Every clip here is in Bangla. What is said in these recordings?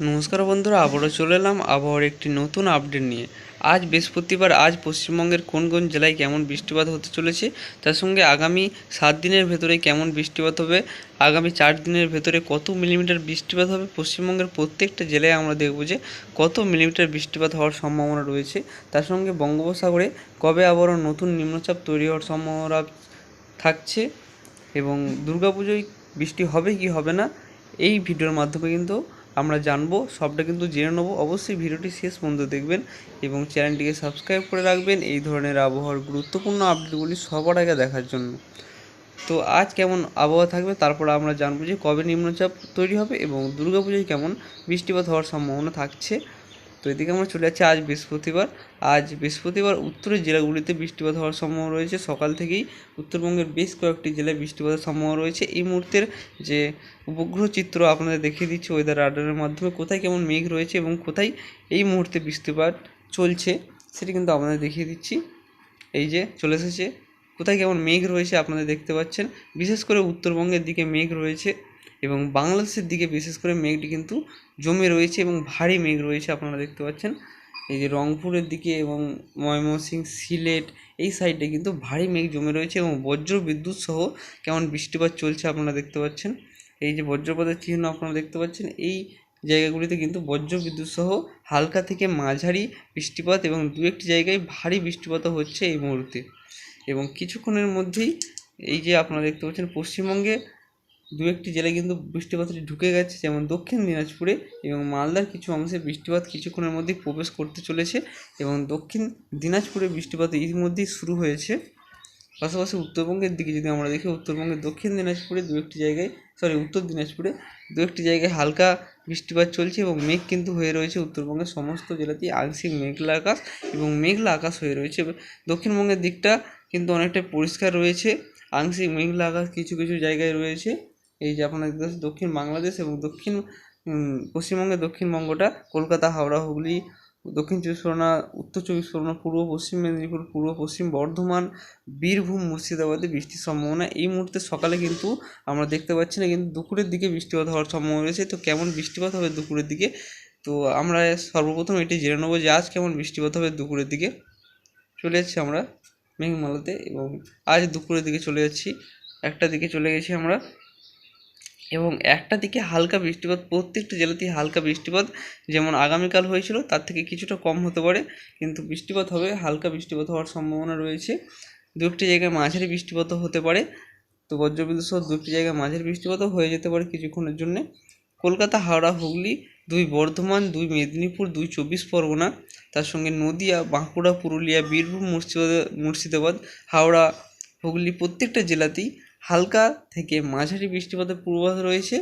নমস্কার বন্ধুরা, আবারও চলে এলাম আবহাওয়ার একটি নতুন আপডেট নিয়ে। আজ বৃহস্পতিবার, আজ পশ্চিমবঙ্গের কোন কোন জেলায় কেমন বৃষ্টিপাত হতে চলেছে, তার সঙ্গে আগামী 7 দিনের ভেতরে কেমন বৃষ্টিপাত হবে, আগামী 4 দিনের ভেতরে কত মিলিমিটার বৃষ্টিপাত হবে, পশ্চিমবঙ্গের প্রত্যেকটা জেলায় আমরা দেখব যে কত মিলিমিটার বৃষ্টিপাত হওয়ার সম্ভাবনা রয়েছে। তার সঙ্গে বঙ্গোপসাগরে কবে আবারও নতুন নিম্নচাপ তৈরি হওয়ার সম্ভাবনা থাকছে এবং দুর্গাপুজোয় বৃষ্টি হবে কি হবে না, এই ভিডিওর মাধ্যমে কিন্তু আমরা জানবো, সবটা কিন্তু জেনে নেবো। অবশ্যই ভিডিওটি শেষ পর্যন্ত দেখবেন এবং চ্যানেলটিকে সাবস্ক্রাইব করে রাখবেন এই ধরনের আবহাওয়ার গুরুত্বপূর্ণ আপডেটগুলি সবার আগে দেখার জন্য। তো আজ কেমন আবহাওয়া থাকবে, তারপর আমরা জানবো যে কবে নিম্নচাপ তৈরি হবে এবং দুর্গাপুজোয় কেমন বৃষ্টিপাত হওয়ার সম্ভাবনা থাকছে। তো এদিকে আমরা চলে যাচ্ছি আজ বৃহস্পতিবার উত্তরের জেলাগুলিতে বৃষ্টিপাত হওয়ার সম্ভাবনা রয়েছে। সকাল থেকেই উত্তরবঙ্গের বেশ কয়েকটি জেলায় বৃষ্টিপাতের সম্ভাবনা রয়েছে। এই মুহূর্তের যে উপগ্রহ চিত্র আপনাদের দেখিয়ে দিচ্ছি ওয়েদার রাডারের মাধ্যমে, কোথায় কেমন মেঘ রয়েছে এবং কোথায় এই মুহূর্তে বৃষ্টিপাত চলছে সেটি কিন্তু আপনাদের দেখিয়ে দিচ্ছি। এই যে চলে এসেছে, কোথায় কেমন মেঘ রয়েছে আপনারা দেখতে পাচ্ছেন। বিশেষ করে উত্তরবঙ্গের দিকে মেঘ রয়েছে এবং বাংলাদেশের দিকে বিশেষ করে মেঘটি কিন্তু জমে রয়েছে এবং ভারী মেঘ রয়েছে আপনারা দেখতে পাচ্ছেন। এই যে রংপুরের দিকে এবং ময়মনসিংহ, সিলেট এই সাইডে কিন্তু ভারী মেঘ জমে রয়েছে এবং বজ্র বিদ্যুৎ সহ কেমন বৃষ্টিপাত চলছে আপনারা দেখতে পাচ্ছেন। এই যে বজ্রপাতের চিহ্ন আপনারা দেখতে পাচ্ছেন, এই জায়গাগুলিতে কিন্তু বজ্র বিদ্যুৎ সহ হালকা থেকে মাঝারি বৃষ্টিপাত এবং দু একটি জায়গায় ভারী বৃষ্টিপাতও হচ্ছে এই মুহূর্তে। এবং কিছুক্ষণের মধ্যেই এই যে আপনারা দেখতে পাচ্ছেন পশ্চিমবঙ্গে দু একটি জেলায় কিন্তু বৃষ্টিপাতটি ঢুকে গেছে, যেমন দক্ষিণ দিনাজপুরে এবং মালদার কিছু অংশে বৃষ্টিপাত কিছুক্ষণের মধ্যেই প্রবেশ করতে চলেছে এবং দক্ষিণ দিনাজপুরে বৃষ্টিপাত ইতিমধ্যেই শুরু হয়েছে। পাশাপাশি উত্তরবঙ্গের দিকে যদি আমরা দেখি, উত্তরবঙ্গের দক্ষিণ দিনাজপুরে দু একটি জায়গায় উত্তর দিনাজপুরে দু একটি জায়গায় হালকা বৃষ্টিপাত চলছে এবং মেঘ কিন্তু হয়ে রয়েছে। উত্তরবঙ্গের সমস্ত জেলাতেই আংশিক মেঘলা আকাশ এবং মেঘলা আকাশ হয়ে রয়েছে। দক্ষিণবঙ্গের দিকটা কিন্তু অনেকটাই পরিষ্কার রয়েছে, আংশিক মেঘলা আকাশ কিছু কিছু জায়গায় রয়েছে। এই যে আপনার দক্ষিণ বাংলাদেশ এবং পশ্চিমবঙ্গের দক্ষিণবঙ্গটা কলকাতা, হাওড়া, হুগলি, দক্ষিণ চব্বিশ পরগনা, উত্তর চব্বিশ পরগনা, পূর্ব পশ্চিম মেদিনীপুর, পূর্ব পশ্চিম বর্ধমান, বীরভূম, মুর্শিদাবাদে বৃষ্টির সম্ভাবনা এই মুহূর্তে সকালে কিন্তু আমরা দেখতে পাচ্ছি না, কিন্তু দুপুরের দিকে বৃষ্টিপাত হওয়ার সম্ভাবনা রয়েছে। তো কেমন বৃষ্টিপাত হবে দুপুরের দিকে, তো আমরা সর্বপ্রথম এটি জেনে নেবো যে আজ কেমন বৃষ্টিপাত হবে দুপুরের দিকে। চলে যাচ্ছি আমরা মেঘমালাতে এবং আজ দুপুরের দিকে চলে যাচ্ছি, একটা দিকে চলে গেছি আমরা এবং একটা দিকে হালকা বৃষ্টিপাত, প্রত্যেকটা জেলাতেই হালকা বৃষ্টিপাত, যেমন আগামীকাল হয়েছিল তার থেকে কিছুটা কম হতে পারে, কিন্তু বৃষ্টিপাত হবে, হালকা বৃষ্টিপাত হওয়ার সম্ভাবনা রয়েছে। দু একটি জায়গায় মাঝারি বৃষ্টিপাতও হতে পারে। তো বজ্রবিদ্যুৎ সহ দু একটি জায়গায় মাঝারি বৃষ্টিপাতও হয়ে যেতে পারে কিছুক্ষণের জন্য। কলকাতা, হাওড়া, হুগলি, 2 বর্ধমান, 2 মেদিনীপুর, 2 চব্বিশ পরগনা, তার সঙ্গে নদিয়া, বাঁকুড়া, পুরুলিয়া, বীরভূম, মুর্শিদাবাদ, হাওড়া, হুগলি প্রত্যেকটা জেলাতেই হালকা থেকে মাঝারি বৃষ্টিপাতের পূর্বাভাস রয়েছে।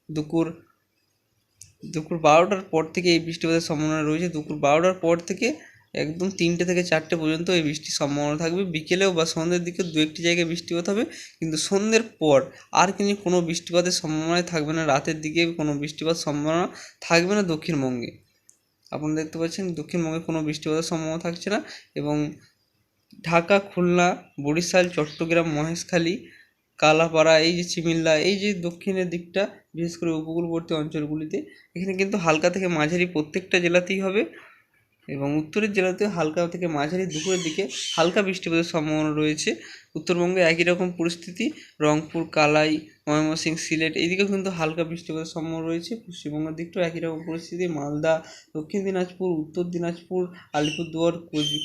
দুপুর 12টার পর থেকে এই বৃষ্টিপাতের সম্ভাবনা রয়েছে। দুপুর 12টার পর থেকে একদম 3টে থেকে 4টে পর্যন্ত এই বৃষ্টির সম্ভাবনা থাকবে। বিকেলেও বা সন্ধ্যের দিকে দু একটি জায়গায় বৃষ্টিপাত হবে, কিন্তু সন্ধ্যের পর আর কিন্তু কোনো বৃষ্টিপাতের সম্ভাবনাই থাকবে না। রাতের দিকে কোনো বৃষ্টিপাত সম্ভাবনা থাকবে না দক্ষিণবঙ্গে। আপনারা দেখতে পাচ্ছেন দক্ষিণবঙ্গে কোনো বৃষ্টিপাতের সম্ভাবনা থাকছে না এবং ঢাকা, খুলনা, বরিশাল, চট্টগ্রাম, মহেশখালী, কালাপাড়া, এই যে চিমিল্লা, এই যে দক্ষিণের দিকটা বিশেষ করে উপকূলবর্তী অঞ্চলগুলিতে, এখানে কিন্তু হালকা থেকে মাঝারি প্রত্যেকটা জেলাতেই হবে এবং উত্তরের জেলাতেও হালকা থেকে মাঝারি দুপুরের দিকে হালকা বৃষ্টিপাতের সম্ভাবনা রয়েছে। উত্তরবঙ্গে একই রকম পরিস্থিতি, রংপুর, কালাই, ময়মনসিংহ, সিলেট এইদিকেও কিন্তু হালকা বৃষ্টিপাতের সম্ভাবনা রয়েছে। পশ্চিমবঙ্গের দিকটাও একই রকম পরিস্থিতি, মালদা, দক্ষিণ দিনাজপুর, উত্তর দিনাজপুর, আলিপুরদুয়ার,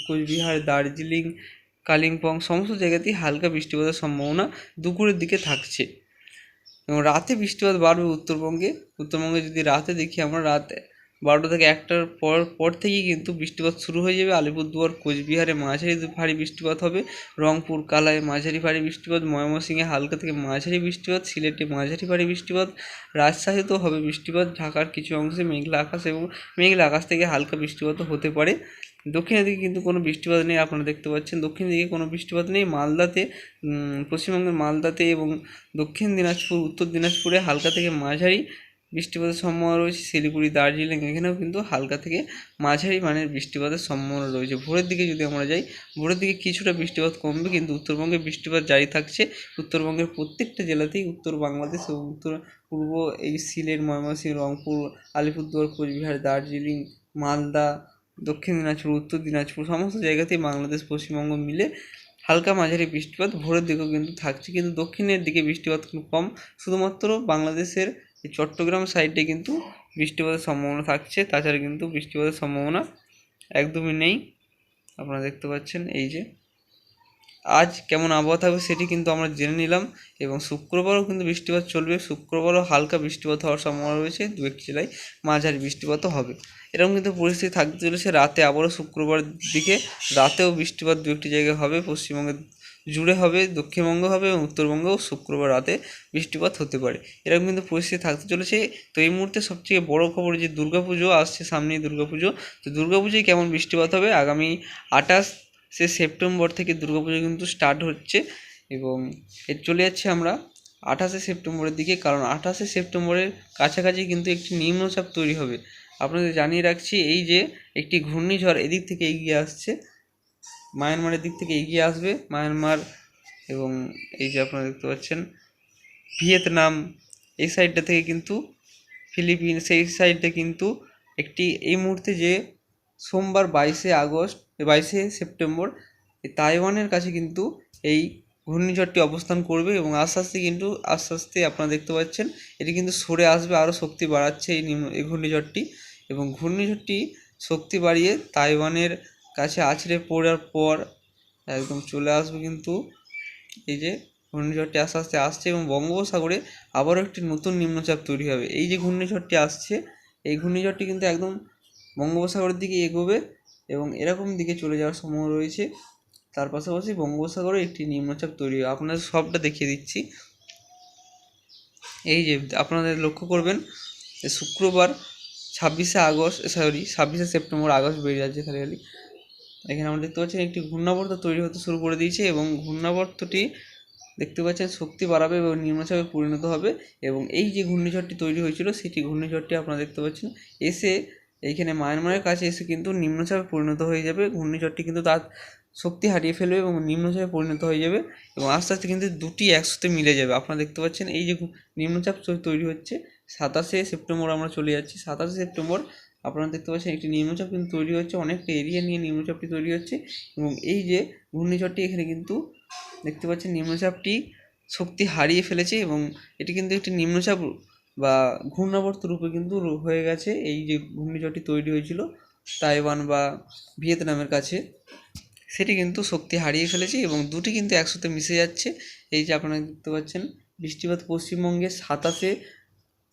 কোচবিহার, দার্জিলিং, কালিম্পং সমস্ত জায়গাতেই হালকা বৃষ্টিপাতের সম্ভাবনা দুপুরের দিকে থাকছে এবং রাতে বৃষ্টিপাত বাড়বে উত্তরবঙ্গে যদি রাতে দেখি আমরা, রাত 12টা থেকে 1টার পর থেকেই কিন্তু বৃষ্টিপাত শুরু হয়ে যাবে। আলিপুরদুয়ার, কোচবিহারে মাঝারি ভারী বৃষ্টিপাত হবে, রংপুর, কালায় মাঝারি ভারী বৃষ্টিপাত, ময়মনসিংহে হালকা থেকে মাঝারি বৃষ্টিপাত, সিলেটে মাঝারি ভারী বৃষ্টিপাত, রাজশাহীতেও হবে বৃষ্টিপাত, ঢাকার কিছু অংশে মেঘলা আকাশ এবং মেঘলা আকাশ থেকে হালকা বৃষ্টিপাতও হতে পারে। দক্ষিণের দিকে কিন্তু কোনো বৃষ্টিপাত নেই, আপনারা দেখতে পাচ্ছেন দক্ষিণের দিকে কোনো বৃষ্টিপাত নেই। মালদাতে, পশ্চিমবঙ্গের মালদাতে এবং দক্ষিণ দিনাজপুর, উত্তর দিনাজপুরে হালকা থেকে মাঝারি বৃষ্টিপাতের সম্ভাবনা রয়েছে। শিলিগুড়ি, দার্জিলিং এখানেও কিন্তু হালকা থেকে মাঝারি মানের বৃষ্টিপাতের সম্ভাবনা রয়েছে। ভোরের দিকে যদি আমরা যাই, ভোরের দিকে কিছুটা বৃষ্টিপাত কমবে, কিন্তু উত্তরবঙ্গে বৃষ্টিপাত জারি থাকছে। উত্তরবঙ্গের প্রত্যেকটা জেলাতেই, উত্তর বাংলাদেশ এবং উত্তর পূর্ব এই সিলেট, ময়মনসিংহ, রংপুর, আলিপুরদুয়ার, কোচবিহার, দার্জিলিং, মালদা, দক্ষিণ দিনাজপুর, উত্তর দিনাজপুর সমস্ত জায়গাতেই বাংলাদেশ পশ্চিমবঙ্গ মিলে হালকা মাঝারি বৃষ্টিপাত ভোরের দিকেও কিন্তু থাকছে। কিন্তু দক্ষিণের দিকে বৃষ্টিপাত খুব কম। শুধুমাত্র বাংলাদেশের এই চট্টগ্রাম সাইডে কিন্তু বৃষ্টিপাতের সম্ভাবনা থাকছে, তাছাড়া কিন্তু বৃষ্টিপাতের সম্ভাবনা একদমই নেই। আপনারা দেখতে পাচ্ছেন এই যে আজ কেমন আবহাওয়া থাকবে সেটি কিন্তু আমরা জেনে নিলাম। এবং শুক্রবারও কিন্তু বৃষ্টিপাত চলবে। শুক্রবারও হালকা বৃষ্টিপাত হওয়ার সম্ভাবনা রয়েছে, দু একটি জেলায় মাঝারি বৃষ্টিপাতও হবে। এরকম কিন্তু পরিস্থিতি থাকতে চলেছে। রাতে আবারও শুক্রবার দিকে রাতেও বৃষ্টিপাত দু একটি জায়গায় হবে, পশ্চিমবঙ্গের জুড়ে হবে, দক্ষিণবঙ্গ হবে এবং উত্তরবঙ্গেও শুক্রবার রাতে বৃষ্টিপাত হতে পারে। এরকম কিন্তু পরিস্থিতি থাকতে চলেছে। তো এই মুহূর্তে সবথেকে বড় খবর যে দুর্গাপুজো আসছে, সামনেই দুর্গাপুজো। তো দুর্গাপুজোয় কেমন বৃষ্টিপাত হবে? আগামী 28 সেপ্টেম্বর থেকে দুর্গাপুজো কিন্তু স্টার্ট হচ্ছে এবং চলে যাচ্ছে আমরা 28 সেপ্টেম্বরের দিকে। কারণ 28 সেপ্টেম্বরের কাছাকাছি কিন্তু একটি নিম্নচাপ তৈরি হবে। আপনাদের জানিয়ে রাখছি, এই যে একটি ঘূর্ণিঝড় এদিক থেকে এগিয়ে আসছে, মায়ানমারের দিক থেকে এগিয়ে আসবে। মায়ানমার এবং এই যে আপনারা দেখতে পাচ্ছেন ভিয়েতনাম, এই সাইডটা থেকে কিন্তু ফিলিপিন্স, এই সাইডটা কিন্তু একটি এই মুহূর্তে যে সোমবার 22 সেপ্টেম্বর তাইওয়ানের কাছে কিন্তু এই ঘূর্ণিঝড়টি অবস্থান করবে এবং আস্তে আস্তে কিন্তু আস্তে আস্তে আপনারা দেখতে পাচ্ছেন এটি কিন্তু সরে আসবে, আরও শক্তি বাড়াচ্ছে এই ঘূর্ণিঝড়টি। এবং ঘূর্ণিঝড়টি শক্তি বাড়িয়ে তাইওয়ানের কাছে আছড়ে পড়ার পর একদম চলে আসবে কিন্তু এই যে ঘূর্ণিঝড়টি আস্তে আস্তে আসছে এবং বঙ্গোপসাগরে আবারও একটি নতুন নিম্নচাপ তৈরি হবে। এই যে ঘূর্ণিঝড়টি আসছে, এই ঘূর্ণিঝড়টি কিন্তু একদম বঙ্গোপসাগরের দিকে এগোবে এবং এরকম দিকে চলে যাওয়ার সম্ভাবনা রয়েছে। তার পাশাপাশি বঙ্গোপসাগরে একটি নিম্নচাপ তৈরি হবে। আপনাদের সবটা দেখিয়ে দিচ্ছি। এই যে আপনাদের লক্ষ্য করবেন শুক্রবার 26 সেপ্টেম্বর, আগস্ট বেরিয়ে যাচ্ছে খালি। এখানে আমরা দেখতে পাচ্ছি একটি ঘূর্ণাবর্ত তৈরি হতে শুরু করে দিয়েছে এবং ঘূর্ণাবর্তটি দেখতে পাচ্ছেন শক্তি বাড়াবে এবং নিম্নচাপে পরিণত হবে। এবং এই যে ঘূর্ণিঝড়টি তৈরি হয়েছিল সেটি ঘূর্ণিঝড়টি আপনারা দেখতে পাচ্ছেন এসে এইখানে মায়ানমারের কাছে এসে কিন্তু নিম্নচাপে পরিণত হয়ে যাবে। ঘূর্ণিঝড়টি কিন্তু তার শক্তি হারিয়ে ফেলবে এবং নিম্নচাপে পরিণত হয়ে যাবে এবং আস্তে আস্তে কিন্তু দুটি একসাথে মিলে যাবে। আপনারা দেখতে পাচ্ছেন এই যে নিম্নচাপ তৈরি হচ্ছে 27 সেপ্টেম্বর আমরা চলে যাচ্ছি। 27 সেপ্টেম্বর আপনারা দেখতে পাচ্ছেন একটি নিম্নচাপ কিন্তু তৈরি হচ্ছে, অনেকটা এরিয়া নিয়ে নিম্নচাপটি তৈরি হচ্ছে এবং এই যে ঘূর্ণিঝড়টি এখানে কিন্তু দেখতে পাচ্ছেন নিম্নচাপটি শক্তি হারিয়ে ফেলেছে এবং এটি কিন্তু একটি নিম্নচাপ বা ঘূর্ণাবর্ত রূপে কিন্তু হয়ে গেছে। এই যে ঘূর্ণিঝড়টি তৈরি হয়েছিল তাইওয়ান বা ভিয়েতনামের কাছে, সেটি কিন্তু শক্তি হারিয়ে ফেলেছে এবং দুটি কিন্তু একসাথে মিশে যাচ্ছে। এই যে আপনারা দেখতে পাচ্ছেন বৃষ্টিপাত পশ্চিমবঙ্গে 27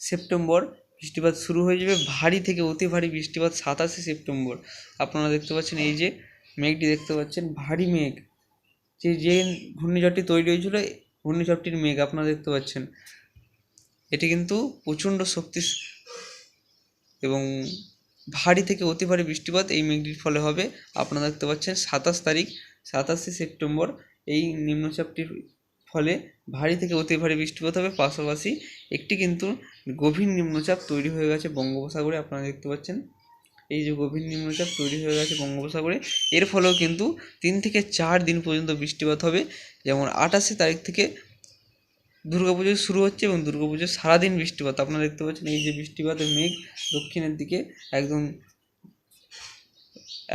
সেপ্টেম্বর বৃষ্টিপাত শুরু হয়ে যাবে, ভারী থেকে অতি ভারী বৃষ্টিপাত 27 সেপ্টেম্বর। আপনারা দেখতে পাচ্ছেন এই যে মেঘটি দেখতে পাচ্ছেন, ভারী মেঘ, যে ঘূর্ণিঝড়টি তৈরি হয়েছিল ঘূর্ণিঝড়টির মেঘ আপনারা দেখতে পাচ্ছেন। এটি কিন্তু প্রচণ্ড শক্তি এবং ভারী থেকে অতি ভারী বৃষ্টিপাত এই মেঘটির ফলে হবে। আপনারা দেখতে পাচ্ছেন 27 সেপ্টেম্বর এই নিম্নচাপটির ফলে ভারী থেকে অতি ভারী বৃষ্টিপাত হবে। পাশাপাশি একটি কিন্তু গভীর নিম্নচাপ তৈরি হয়ে গেছে বঙ্গোপসাগরে। আপনারা দেখতে পাচ্ছেন এই যে গভীর নিম্নচাপ তৈরি হয়ে গেছে বঙ্গোপসাগরে, এর ফলেও কিন্তু 3 থেকে 4 দিন পর্যন্ত বৃষ্টিপাত হবে। যেমন 28 তারিখ থেকে দুর্গাপুজো শুরু হচ্ছে এবং দুর্গাপুজোর সারাদিন বৃষ্টিপাত আপনারা দেখতে পাচ্ছেন। এই যে বৃষ্টিপাতের মেঘ দক্ষিণের দিকে একদম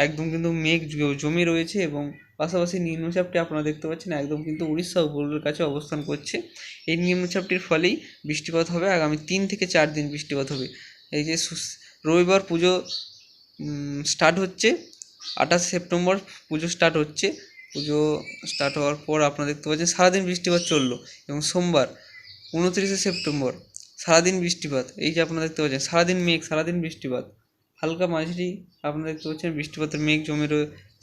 একদম কিন্তু মেঘ জমে রয়েছে এবং পাশাপাশি নিম্নচাপটি আপনারা দেখতে পাচ্ছেন একদম কিন্তু উড়িষ্যা উপকূলের কাছে অবস্থান করছে। এই নিম্নচাপটির ফলেই বৃষ্টিপাত হবে, আগামী 3 থেকে 4 দিন বৃষ্টিপাত হবে। এই যে রবিবার পুজো স্টার্ট হচ্ছে, 28 সেপ্টেম্বর পুজো স্টার্ট হচ্ছে। পুজো স্টার্ট হওয়ার পর আপনারা দেখতে পাচ্ছেন সারাদিন বৃষ্টিপাত চললো এবং সোমবার 29 সেপ্টেম্বর সারাদিন বৃষ্টিপাত। এই যে আপনারা দেখতে পাচ্ছেন সারাদিন মেঘ, সারাদিন বৃষ্টিপাত, হালকা মাঝারি আপনারা দেখতে পাচ্ছেন বৃষ্টিপাতের মেঘ জমে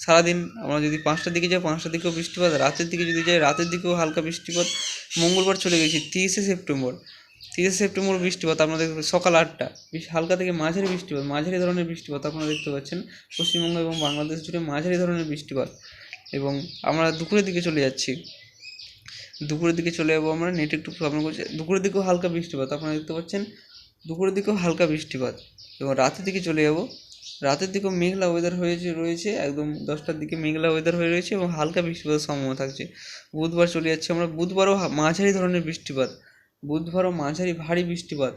সারাদিন। আমরা যদি 5টার দিকে যাই 5টার দিকেও বৃষ্টিপাত, রাতের দিকে যদি যাই রাতের দিকেও হালকা বৃষ্টিপাত। মঙ্গলবার চলে গেছি 30 সেপ্টেম্বর বৃষ্টিপাত আপনারা দেখতে সকাল 8টা হালকা থেকে মাঝারি বৃষ্টিপাত, মাঝারি ধরনের বৃষ্টিপাত আপনারা দেখতে পাচ্ছেন পশ্চিমবঙ্গ এবং বাংলাদেশ জুড়ে মাঝারি ধরনের বৃষ্টিপাত। এবং আমরা দুপুরের দিকে চলে যাচ্ছি, দুপুরের দিকে চলে যাবো আমরা, নেট একটু প্রবলেম করছে। দুপুরের দিকেও হালকা বৃষ্টিপাত আপনারা দেখতে পাচ্ছেন দুপুরের দিকেও হালকা বৃষ্টিপাত এবং রাতের দিকে চলে যাব। রাতের দিকেও মেঘলা ওয়েদার রয়েছে একদম 10টার দিকে মেঘলা ওয়েদার হয়ে রয়েছে এবং হালকা বৃষ্টিপাতের সম্ভাবনা থাকছে। বুধবার চলে যাচ্ছে আমরা, বুধবারও মাঝারি ধরনের বৃষ্টিপাত, বুধবারও মাঝারি ভারী বৃষ্টিপাত।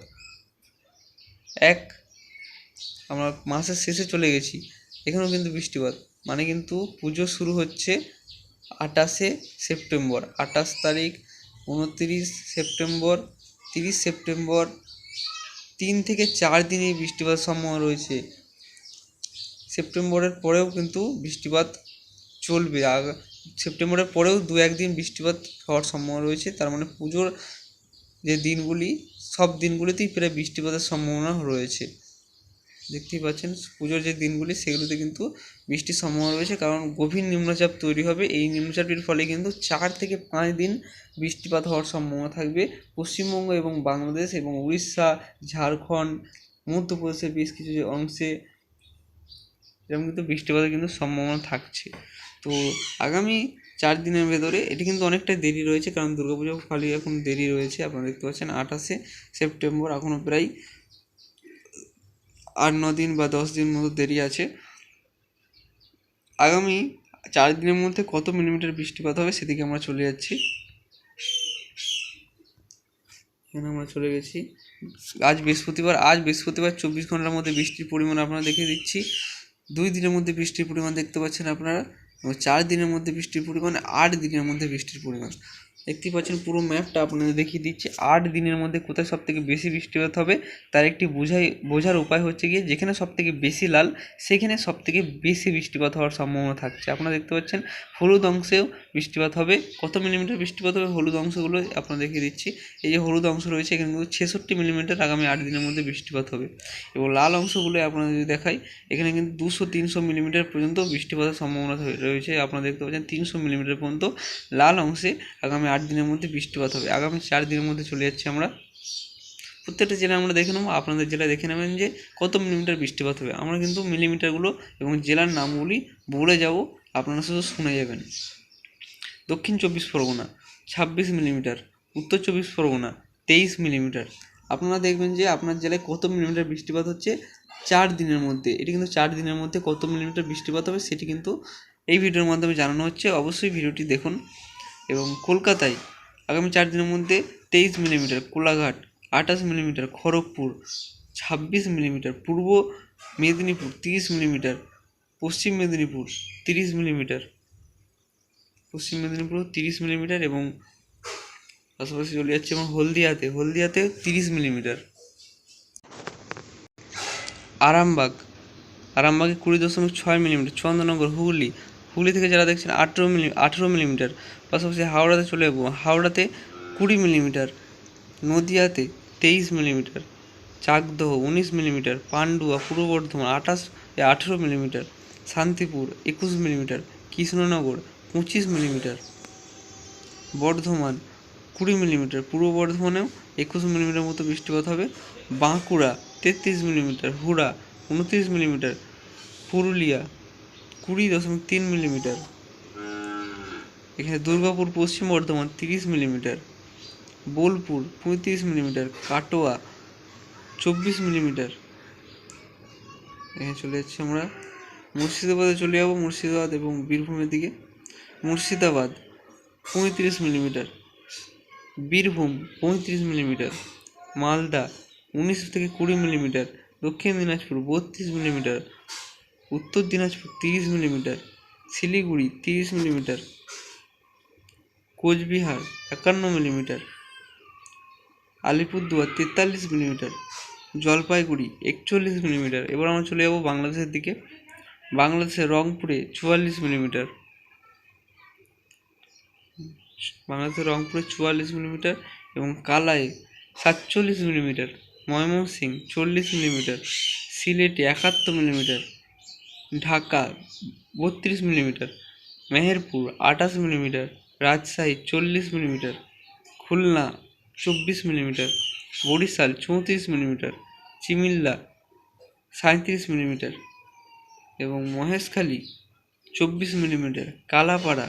আমরা মাসের শেষে চলে গেছি, এখানেও কিন্তু বৃষ্টিপাত, মানে কিন্তু পুজো শুরু হচ্ছে 28শে সেপ্টেম্বর, 28 তারিখ, 29 সেপ্টেম্বর, 30 সেপ্টেম্বর, 3 থেকে 4 দিন এই বৃষ্টিপাত সম্ভাবনা রয়েছে। সেপ্টেম্বরের পরেও কিন্তু বৃষ্টিপাত চলবে, সেপ্টেম্বরের পরেও 2-1 দিন বৃষ্টিপাত হওয়ার সম্ভাবনা রয়েছে। তার মানে পুজোর যে দিনগুলি, সব দিনগুলিতেই প্রায় বৃষ্টিপাতের সম্ভাবনা রয়েছে। দেখতেই পাচ্ছেন পুজোর যে দিনগুলি সেগুলোতে কিন্তু বৃষ্টির সম্ভাবনা রয়েছে, কারণ গভীর নিম্নচাপ তৈরি হবে। এই নিম্নচাপটির ফলে কিন্তু 4 থেকে 5 দিন বৃষ্টিপাত হওয়ার সম্ভাবনা থাকবে পশ্চিমবঙ্গ এবং বাংলাদেশ এবং উড়িষ্যা, ঝাড়খণ্ড, মধ্যপ্রদেশের বেশ কিছু যে অংশে এরকম কিন্তু বৃষ্টিপাতের কিন্তু সম্ভাবনা থাকছে। তো আগামী 4 দিনের ভেতরে এটি কিন্তু অনেকটাই দেরি রয়েছে, কারণ দুর্গাপুজো খালি এখন দেরি রয়েছে। আপনারা দেখতে পাচ্ছেন 28শে সেপ্টেম্বর, এখনও প্রায় 8-9 দিন বা 10 দিন মতো দেরি আছে। আগামী 4 দিনের মধ্যে কত মিলিমিটার বৃষ্টিপাত হবে সেদিকে আমরা চলে যাচ্ছি। এখানে আমরা চলে গেছি। আজ বৃহস্পতিবার 24 ঘন্টার মধ্যে বৃষ্টির পরিমাণ আপনারা দেখিয়ে দিচ্ছি। 2 দিনের মধ্যে বৃষ্টির পরিমাণ দেখতে পাচ্ছেন আপনারা, এবং 4 দিনের মধ্যে বৃষ্টির পরিমাণ, 8 দিনের মধ্যে বৃষ্টির পরিমাণ দেখতেই পাচ্ছেন। পুরো ম্যাপটা আপনাদের দেখিয়ে দিচ্ছি। 8 দিনের মধ্যে কোথায় সবথেকে বেশি বৃষ্টিপাত হবে তার একটি বোঝার উপায় হচ্ছে গিয়ে, যেখানে সবথেকে বেশি লাল সেখানে সবথেকে বেশি বৃষ্টিপাত হওয়ার সম্ভাবনা থাকছে। আপনারা দেখতে পাচ্ছেন হলুদ অংশেও বৃষ্টিপাত হবে। কত মিলিমিটার বৃষ্টিপাত হবে হলুদ অংশগুলো আপনারা দেখিয়ে দিচ্ছি। এই যে হলুদ অংশ রয়েছে এখানে কিন্তু 66 মিলিমিটার আগামী 8 দিনের মধ্যে বৃষ্টিপাত হবে। এবং লাল অংশগুলো আপনারা যদি দেখাই, এখানে কিন্তু 200-300 মিলিমিটার পর্যন্ত বৃষ্টিপাতের সম্ভাবনা রয়েছে। আপনারা দেখতে পাচ্ছেন 300 মিলিমিটার পর্যন্ত লাল অংশে আগামী 8 দিনের মধ্যে বৃষ্টিপাত হবে। আগামী 4 দিনের মধ্যে চলে যাচ্ছি আমরা। প্রত্যেকটা জেলা আমরা দেখে নেবো, আপনাদের জেলায় দেখে নেবেন যে কত মিলিমিটার বৃষ্টিপাত হবে। আমরা কিন্তু মিলিমিটারগুলো এবং জেলার নামগুলি বলে যাব, আপনারা শুধু শুনে যাবেন। দক্ষিণ 24 পরগনা 26 মিলিমিটার, উত্তর 24 পরগনা 23 মিলিমিটার। আপনারা দেখবেন যে আপনার জেলায় কত মিলিমিটার বৃষ্টিপাত হচ্ছে 4 দিনের মধ্যে। এটি কিন্তু 4 দিনের মধ্যে কত মিলিমিটার বৃষ্টিপাত হবে সেটি কিন্তু এই ভিডিওর মাধ্যমে জানানো হচ্ছে। অবশ্যই ভিডিওটি দেখুন। এবং কলকাতায় আগামী 4 দিনের মধ্যে 23 millimetre, Kolaghat 28 millimetre, Kharagpur 26 millimetre, পূর্ব মেদিনীপুর 30 মিলিমিটার, পশ্চিম মেদিনীপুর 30 মিলিমিটার, পশ্চিম মেদিনীপুর 30 মিলিমিটার এবং পাশাপাশি চলে যাচ্ছে এবং হলদিয়াতে 30 মিলিমিটার। আরামবাগে 20.6 মিলিমিটার। চন্দননগর হুগলি থেকে যারা দেখছেন 18 মিলিমিটার। পাশাপাশি হাওড়াতে চলে যাবো, হাওড়াতে 20 মিলিমিটার। নদিয়াতে 23 millimetre. Chakdaha 19 millimetre. Pandua Purba Bardhaman 18 millimetre. Shantipur 21 millimetre. Krishnanagar 25 millimetre. Bardhaman 20 millimetre. পূর্ব বর্ধমানেও 21 মিলিমিটার মতো বৃষ্টিপাত হবে। Bankura 33 millimetre. Hura 29 millimetre. Purulia 20.3 millimetre. এখানে Durgapur Paschim Bardhaman 30 millimetre. Bolpur 35 millimetre. Katwa 24 millimetre. এখানে চলে যাচ্ছি আমরা মুর্শিদাবাদে চলে যাবো, মুর্শিদাবাদ এবং বীরভূমের দিকে। মুর্শিদাবাদ 35 মিলিমিটার। বীরভূম 35 মিলিমিটার। মালদা 19 থেকে 20 millimetre. Dakshin Dinajpur 32 millimetre. Uttar Dinajpur 30 millimetre. Siliguri 30 millimetre. Cooch Behar 51 millimetre. Alipurduar 43 millimetre. Jalpaiguri 41 millimetre. এবার আমরা চলে যাবো বাংলাদেশের দিকে। বাংলাদেশের রংপুরে 44 মিলিমিটার। রংপুরে 44 মিলিমিটার এবং কালায় 47 মিলিমিটার। ময়মনসিংহ 40 মিলিমিটার। সিলেটে 71 millimetre. Dhaka 32 millimetre. Meherpur 28 millimetre. Rajshahi 40 millimetre. Khulna 24 millimetre. Barishal 34 millimetre. চিমিল্লা 37 মিলিমিটার এবং Maheshkhali 24 millimetre. Kalapara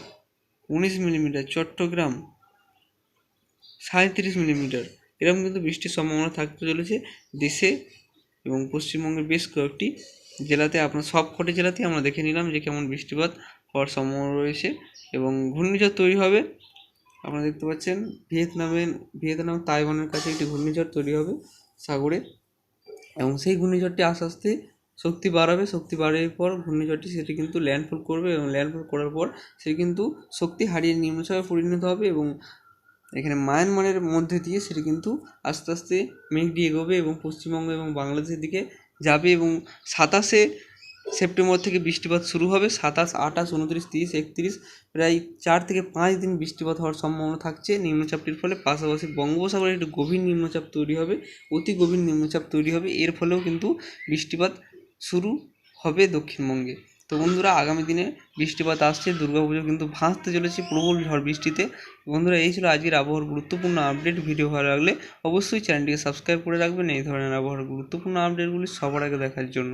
19 millimetre. Chattogram 37 millimetre এরকম কিন্তু বৃষ্টির সম্ভাবনা থাকতে চলেছে দেশে এবং পশ্চিমবঙ্গের বেশ কয়েকটি জেলাতে। আপনার সব কটি জেলাতেই আমরা দেখে নিলাম যে কেমন বৃষ্টিপাত হওয়ার সম্ভাবনা রয়েছে এবং ঘূর্ণিঝড় তৈরি হবে। আপনারা দেখতে পাচ্ছেন ভিয়েতনাম তাইওয়ানের কাছে একটি ঘূর্ণিঝড় তৈরি হবে সাগরে, এবং সেই ঘূর্ণিঝড়টি আস্তে আস্তে শক্তি বাড়ার পর ঘূর্ণিঝড়টি সেটি কিন্তু ল্যান্ডফল করবে এবং ল্যান্ডফল করার পর সেটি কিন্তু শক্তি হারিয়ে নিম্নচাপে পরিণত হবে এবং এখানে মায়ানমারের মধ্যে দিয়ে সেটি কিন্তু আস্তে আস্তে মেঘটি এগোবে এবং পশ্চিমবঙ্গ এবং বাংলাদেশের দিকে যাবে এবং 27শে সেপ্টেম্বর থেকে বৃষ্টিপাত শুরু হবে। 27, 28, 29, 30, 31 প্রায় 4 থেকে 5 দিন বৃষ্টিপাত হওয়ার সম্ভাবনা থাকছে নিম্নচাপটির ফলে। পাশাপাশি বঙ্গোপসাগরে একটি গভীর নিম্নচাপ তৈরি হবে, অতি গভীর নিম্নচাপ তৈরি হবে, এর ফলেও কিন্তু বৃষ্টিপাত শুরু হবে দক্ষিণবঙ্গে। তো বন্ধুরা, আগামী দিনে বৃষ্টিপাত আসছে, দুর্গাপুজো কিন্তু ভাসতে চলেছে প্রবল ঝড় বৃষ্টিতে। বন্ধুরা, এই ছিল আজকের আবহাওয়ার গুরুত্বপূর্ণ আপডেট। ভিডিও ভালো লাগলে অবশ্যই চ্যানেলটিকে সাবস্ক্রাইব করে রাখবেন এই ধরনের আবহাওয়ার গুরুত্বপূর্ণ আপডেটগুলি সবার আগে দেখার জন্য।